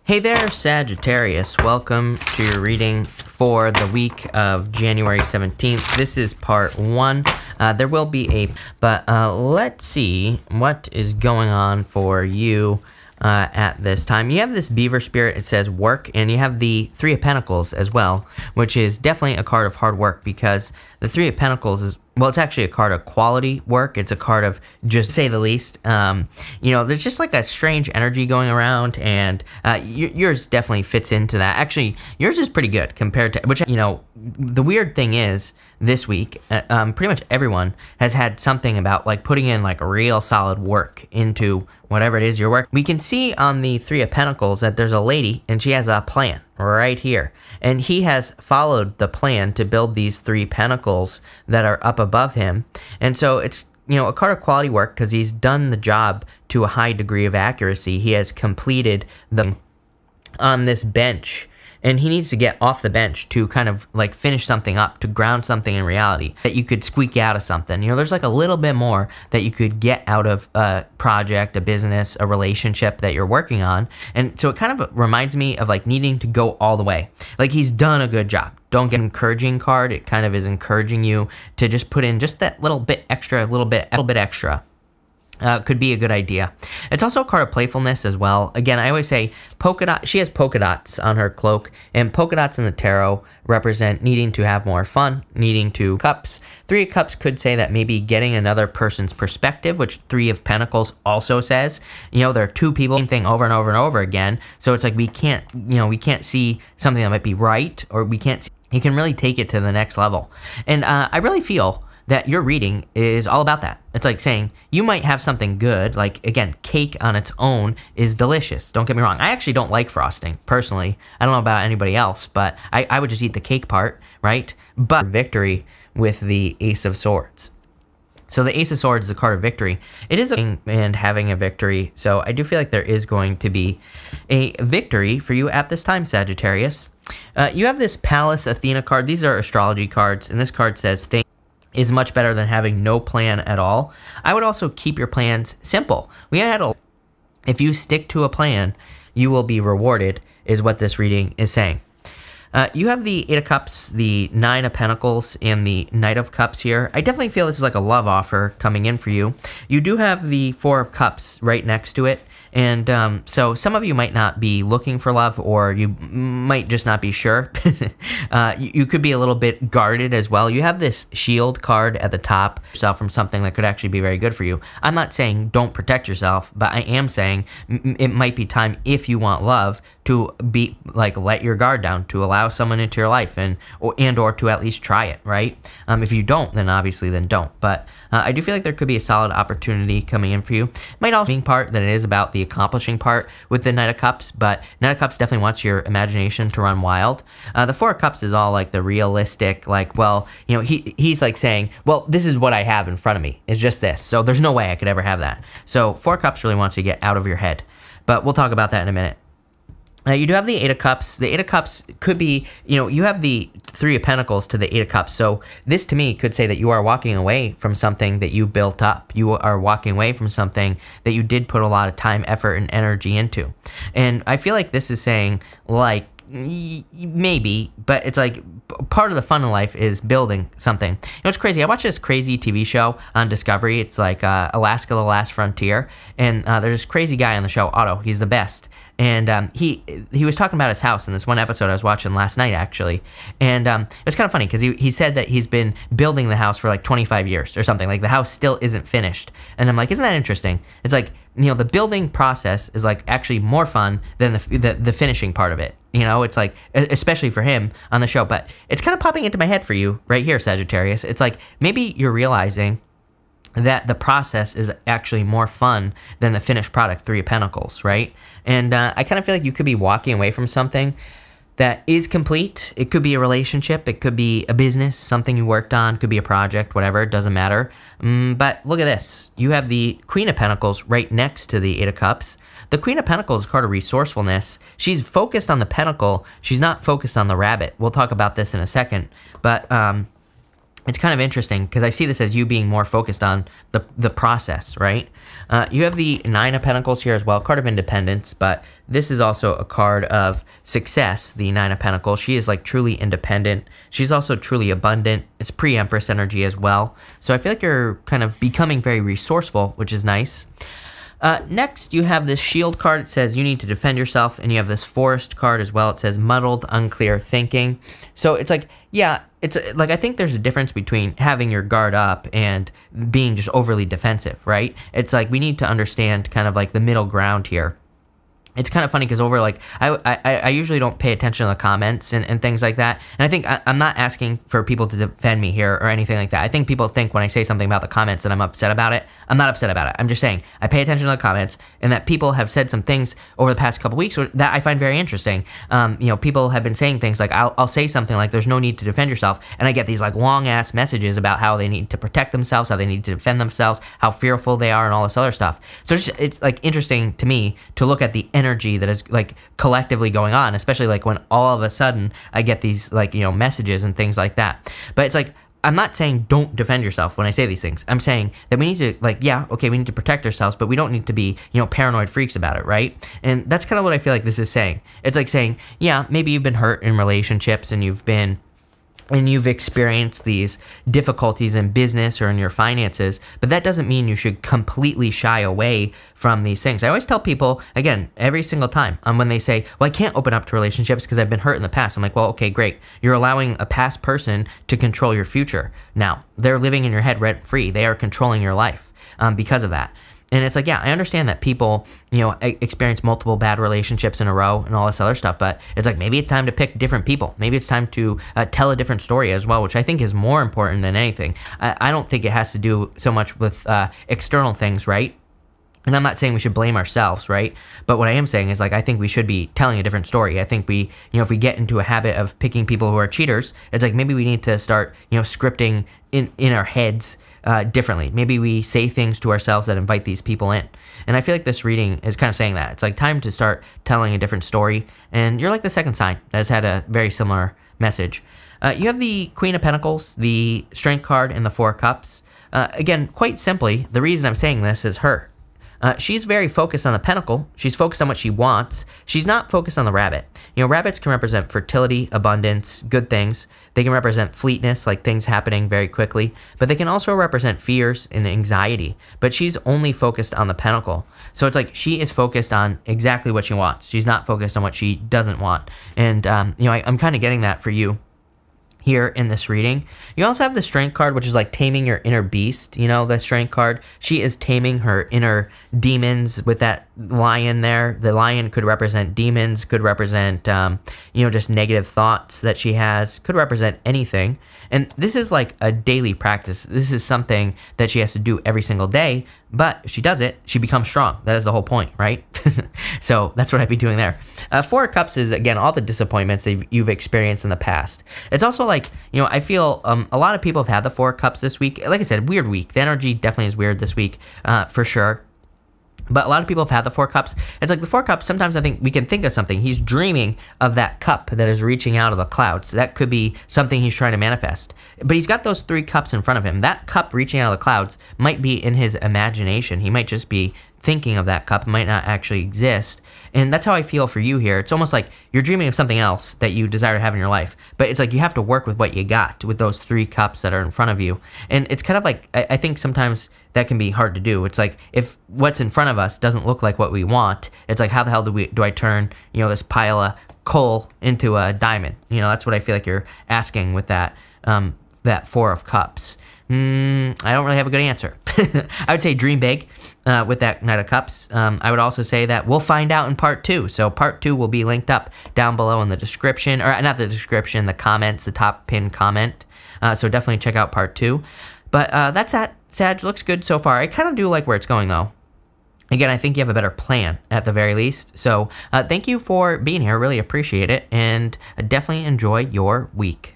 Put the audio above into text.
Hey there, Sagittarius. Welcome to your reading for the week of January 17th. This is part 1. There will be but let's see what is going on for you at this time. You have this beaver spirit, it says work, and you have the Three of Pentacles as well, which is definitely a card of hard work, because the Three of Pentacles is, well, it's actually a card of quality work. It's a card of, just say the least. You know, there's just like a strange energy going around, and yours definitely fits into that. Actually, yours is pretty good compared to, which, you know, the weird thing is this week, pretty much everyone has had something about like putting in like real solid work into whatever it is you're working. We can see on the Three of Pentacles that there's a lady and she has a plan right here, and he has followed the plan to build these three pentacles that are up above him. And so it's, you know, a card of quality work because he's done the job to a high degree of accuracy. He has completed them on this bench, and he needs to get off the bench to kind of like finish something up, to ground something in reality, that you could squeak out of something. You know, there's like a little bit more that you could get out of a project, a business, a relationship that you're working on. And so it kind of reminds me of like needing to go all the way. Like he's done a good job. Don't get an encouraging card. It kind of is encouraging you to just put in just that little bit extra, a little bit extra. Could be a good idea. It's also a card of playfulness as well. Again, I always say polka dot. She has polka dots on her cloak, and polka dots in the tarot represent needing to have more fun, needing to cups. Three of Cups could say that maybe getting another person's perspective, which Three of Pentacles also says. You know, there are two people, same thing over and over and over again. So it's like we can't, you know, we can't see something that might be right, or we can't see. He can really take it to the next level. And I really feel that your reading is all about that. It's like saying you might have something good, like, again, cake on its own is delicious. Don't get me wrong. I actually don't like frosting, personally. I don't know about anybody else, but I would just eat the cake part, right? But victory with the Ace of Swords. So the Ace of Swords is a card of victory. It is and having a victory. So I do feel like there is going to be a victory for you at this time, Sagittarius. You have this Pallas Athena card. These are astrology cards, and this card says things is much better than having no plan at all. I would also keep your plans simple. If you stick to a plan, you will be rewarded, is what this reading is saying. You have the Eight of Cups, the Nine of Pentacles, and the Knight of Cups here. I definitely feel this is like a love offer coming in for you. You do have the Four of Cups right next to it. And so some of you might not be looking for love, or you might just not be sure. You could be a little bit guarded as well. You have this shield card at the top yourself from something that could actually be very good for you. I'm not saying don't protect yourself, but I am saying it might be time, if you want love, to be like let your guard down, to allow someone into your life, and or to at least try it, right? If you don't, then obviously then don't. But I do feel like there could be a solid opportunity coming in for you. Might also be part that it is about the accomplishing part with the Knight of Cups, but Knight of Cups definitely wants your imagination to run wild. The Four of Cups is all like the realistic, like, well, you know, he's like saying, well, this is what I have in front of me. It's just this. So there's no way I could ever have that. So Four of Cups really wants you to get out of your head. But we'll talk about that in a minute. You do have the Eight of Cups. The Eight of Cups could be, you know, you have the Three of Pentacles to the Eight of Cups. So this to me could say that you are walking away from something that you built up. You are walking away from something that you did put a lot of time, effort, and energy into. And I feel like this is saying, like, maybe, but it's like part of the fun in life is building something. You know, it's crazy. I watched this crazy TV show on Discovery. It's like Alaska, the Last Frontier, and there's this crazy guy on the show, Otto. He's the best. And he was talking about his house in this one episode I was watching last night, actually. And it was kind of funny because he said that he's been building the house for like 25 years or something. Like the house still isn't finished. And I'm like, isn't that interesting? It's like, you know, the building process is like actually more fun than the finishing part of it. You know, it's like, especially for him on the show. But it's kind of popping into my head for you right here, Sagittarius. It's like maybe you're realizing that the process is actually more fun than the finished product, Three of Pentacles, right? And I kind of feel like you could be walking away from something that is complete. It could be a relationship. It could be a business, something you worked on. It could be a project, whatever. It doesn't matter. But look at this. You have the Queen of Pentacles right next to the Eight of Cups. The Queen of Pentacles is a card of resourcefulness. She's focused on the pentacle. She's not focused on the rabbit. We'll talk about this in a second. But it's kind of interesting because I see this as you being more focused on the process, right? You have the Nine of Pentacles here as well, card of independence, but this is also a card of success, the Nine of Pentacles. She is like truly independent. She's also truly abundant. It's pre-Empress energy as well. So I feel like you're kind of becoming very resourceful, which is nice. Next, you have this Shield card. It says you need to defend yourself, and you have this Forest card as well. It says muddled, unclear thinking. So it's like, yeah, it's like I think there's a difference between having your guard up and being just overly defensive, right? It's like we need to understand kind of like the middle ground here. It's kind of funny because over like I usually don't pay attention to the comments and things like that, and I think I'm not asking for people to defend me here or anything like that. I think people think when I say something about the comments that I'm upset about it. I'm not upset about it. I'm just saying I pay attention to the comments, and that people have said some things over the past couple weeks that I find very interesting. You know, people have been saying things like I'll say something like "There's no need to defend yourself," and I get these like long ass messages about how they need to protect themselves, how they need to defend themselves, how fearful they are, and all this other stuff. So it's like interesting to me to look at the energy that is like collectively going on, especially like when all of a sudden I get these like, you know, messages and things like that. But it's like, I'm not saying don't defend yourself when I say these things. I'm saying that we need to like, yeah, okay, we need to protect ourselves, but we don't need to be, you know, paranoid freaks about it, right? And that's kind of what I feel like this is saying. It's like saying, yeah, maybe you've been hurt in relationships and you've experienced these difficulties in business or in your finances, but that doesn't mean you should completely shy away from these things. I always tell people, again, every single time, when they say, well, I can't open up to relationships because I've been hurt in the past. I'm like, well, okay, great. You're allowing a past person to control your future. Now, they're living in your head rent-free. They are controlling your life because of that. And it's like, yeah, I understand that people, you know, experience multiple bad relationships in a row and all this other stuff, but it's like maybe it's time to pick different people. Maybe it's time to tell a different story as well, which I think is more important than anything. I don't think it has to do so much with external things, right? And I'm not saying we should blame ourselves, right? But what I am saying is, like, I think we should be telling a different story. I think we, you know, if we get into a habit of picking people who are cheaters, it's like maybe we need to start, you know, scripting in our heads differently. Maybe we say things to ourselves that invite these people in. And I feel like this reading is kind of saying that. It's like time to start telling a different story. And you're like the second sign that has had a very similar message. You have the Queen of Pentacles, the Strength card, and the Four of Cups. Again, quite simply, the reason I'm saying this is her. She's very focused on the pentacle. She's focused on what she wants. She's not focused on the rabbit. You know, rabbits can represent fertility, abundance, good things. They can represent fleetness, like things happening very quickly. But they can also represent fears and anxiety. But she's only focused on the pentacle. So it's like she is focused on exactly what she wants. She's not focused on what she doesn't want. And, you know, I'm kind of getting that for you here in this reading. You also have the Strength card, which is like taming your inner beast. You know, the Strength card, she is taming her inner demons with that lion there. The lion could represent demons, could represent, you know, just negative thoughts that she has, could represent anything. And this is like a daily practice. This is something that she has to do every single day, but if she does it, she becomes strong. That is the whole point, right? So that's what I'd be doing there. Four of Cups is, again, all the disappointments that you've experienced in the past. It's also like, you know, I feel a lot of people have had the Four of Cups this week. Like I said, weird week. The energy definitely is weird this week, for sure. But a lot of people have had the Four Cups. It's like the Four Cups, sometimes I think we can think of something. He's dreaming of that cup that is reaching out of the clouds. That could be something he's trying to manifest. But he's got those three cups in front of him. That cup reaching out of the clouds might be in his imagination. He might just be thinking of that cup. It might not actually exist. And that's how I feel for you here. It's almost like you're dreaming of something else that you desire to have in your life. But it's like you have to work with what you got, with those three cups that are in front of you. And it's kind of like, I think sometimes that can be hard to do. It's like if what's in front of us doesn't look like what we want, it's like how the hell do I turn, you know, this pile of coal into a diamond? You know, that's what I feel like you're asking with that that Four of Cups. I don't really have a good answer. I would say dream big with that Knight of Cups. I would also say that we'll find out in part 2. So part 2 will be linked up down below in the description, or not the description, the comments, the top pinned comment. So definitely check out part 2. But that's that. Sag, looks good so far. I kind of do like where it's going, though. Again, I think you have a better plan at the very least. So thank you for being here. Really appreciate it. And definitely enjoy your week.